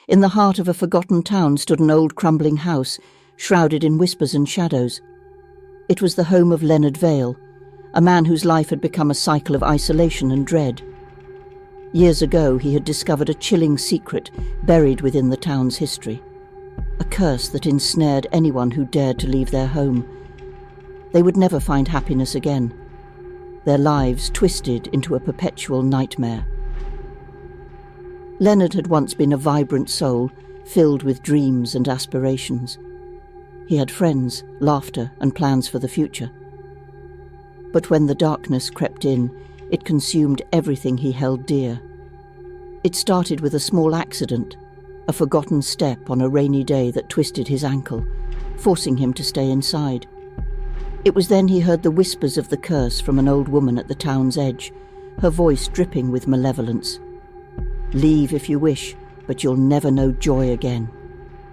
In the heart of a forgotten town stood an old crumbling house, shrouded in whispers and shadows. It was the home of Leonard Vale, a man whose life had become a cycle of isolation and dread. Years ago, he had discovered a chilling secret buried within the town's history, a curse that ensnared anyone who dared to leave their home. They would never find happiness again, their lives twisted into a perpetual nightmare. Leonard had once been a vibrant soul, filled with dreams and aspirations. He had friends, laughter, and plans for the future. But when the darkness crept in, it consumed everything he held dear. It started with a small accident, a forgotten step on a rainy day that twisted his ankle, forcing him to stay inside. It was then he heard the whispers of the curse from an old woman at the town's edge, her voice dripping with malevolence. "Leave if you wish, but you'll never know joy again,"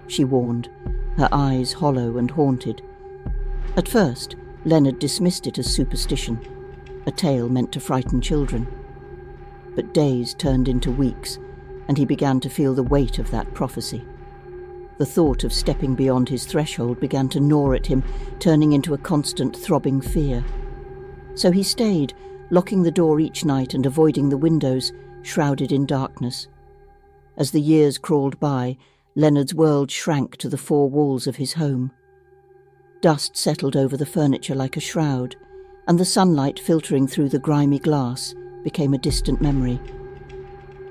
she warned, her eyes hollow and haunted. At first, Leonard dismissed it as superstition, a tale meant to frighten children. But days turned into weeks, and he began to feel the weight of that prophecy. The thought of stepping beyond his threshold began to gnaw at him, turning into a constant throbbing fear. So he stayed, locking the door each night and avoiding the windows, shrouded in darkness. As the years crawled by, Leonard's world shrank to the four walls of his home. Dust settled over the furniture like a shroud, and the sunlight filtering through the grimy glass became a distant memory.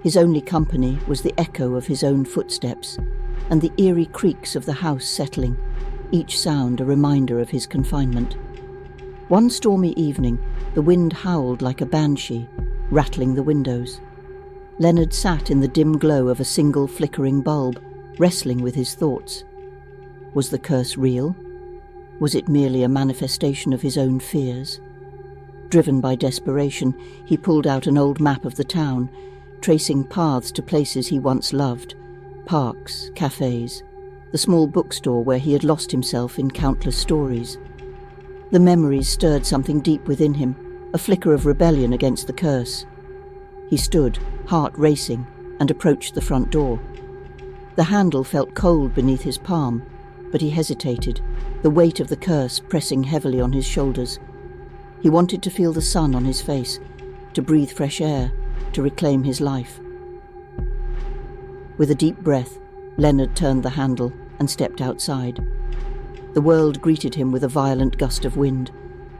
His only company was the echo of his own footsteps and the eerie creaks of the house settling, each sound a reminder of his confinement. One stormy evening, the wind howled like a banshee, rattling the windows. Leonard sat in the dim glow of a single flickering bulb, wrestling with his thoughts. Was the curse real? Was it merely a manifestation of his own fears? Driven by desperation, he pulled out an old map of the town, tracing paths to places he once loved, parks, cafes, the small bookstore where he had lost himself in countless stories. The memories stirred something deep within him, a flicker of rebellion against the curse. He stood, heart racing, and approached the front door. The handle felt cold beneath his palm, but he hesitated, the weight of the curse pressing heavily on his shoulders. He wanted to feel the sun on his face, to breathe fresh air, to reclaim his life. With a deep breath, Leonard turned the handle and stepped outside. The world greeted him with a violent gust of wind,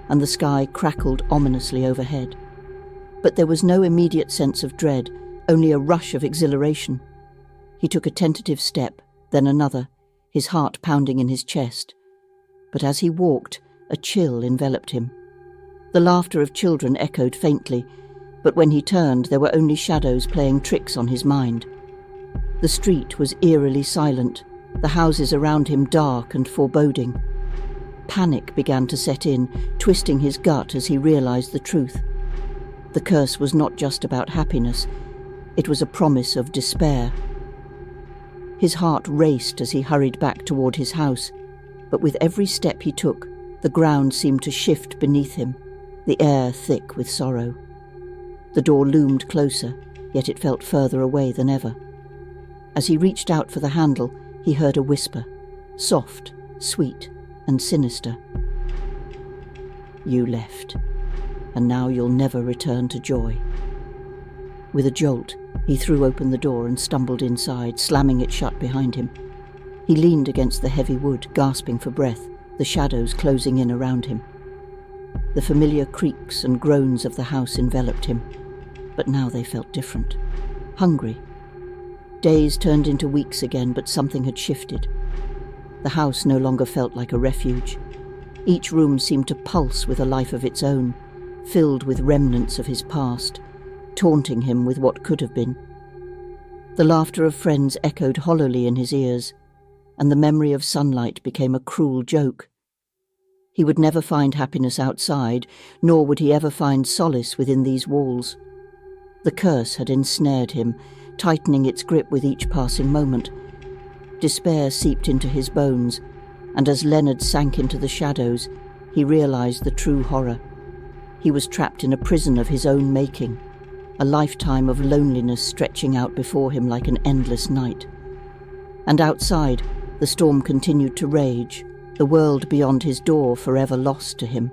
and the sky crackled ominously overhead. But there was no immediate sense of dread, only a rush of exhilaration. He took a tentative step, then another, his heart pounding in his chest. But as he walked, a chill enveloped him. The laughter of children echoed faintly, but when he turned, there were only shadows playing tricks on his mind. The street was eerily silent, the houses around him dark and foreboding. Panic began to set in, twisting his gut as he realized the truth. The curse was not just about happiness, it was a promise of despair. His heart raced as he hurried back toward his house, but with every step he took, the ground seemed to shift beneath him, the air thick with sorrow. The door loomed closer, yet it felt further away than ever. As he reached out for the handle, he heard a whisper, soft, sweet, and sinister. "You left, and now you'll never return to joy." With a jolt, he threw open the door and stumbled inside, slamming it shut behind him. He leaned against the heavy wood, gasping for breath, the shadows closing in around him. The familiar creaks and groans of the house enveloped him, but now they felt different. Hungry. Days turned into weeks again, but something had shifted. The house no longer felt like a refuge. Each room seemed to pulse with a life of its own, filled with remnants of his past, taunting him with what could have been. The laughter of friends echoed hollowly in his ears, and the memory of sunlight became a cruel joke. He would never find happiness outside, nor would he ever find solace within these walls. The curse had ensnared him, tightening its grip with each passing moment. Despair seeped into his bones, and as Leonard sank into the shadows, he realized the true horror. He was trapped in a prison of his own making, a lifetime of loneliness stretching out before him like an endless night. And outside, the storm continued to rage, the world beyond his door forever lost to him.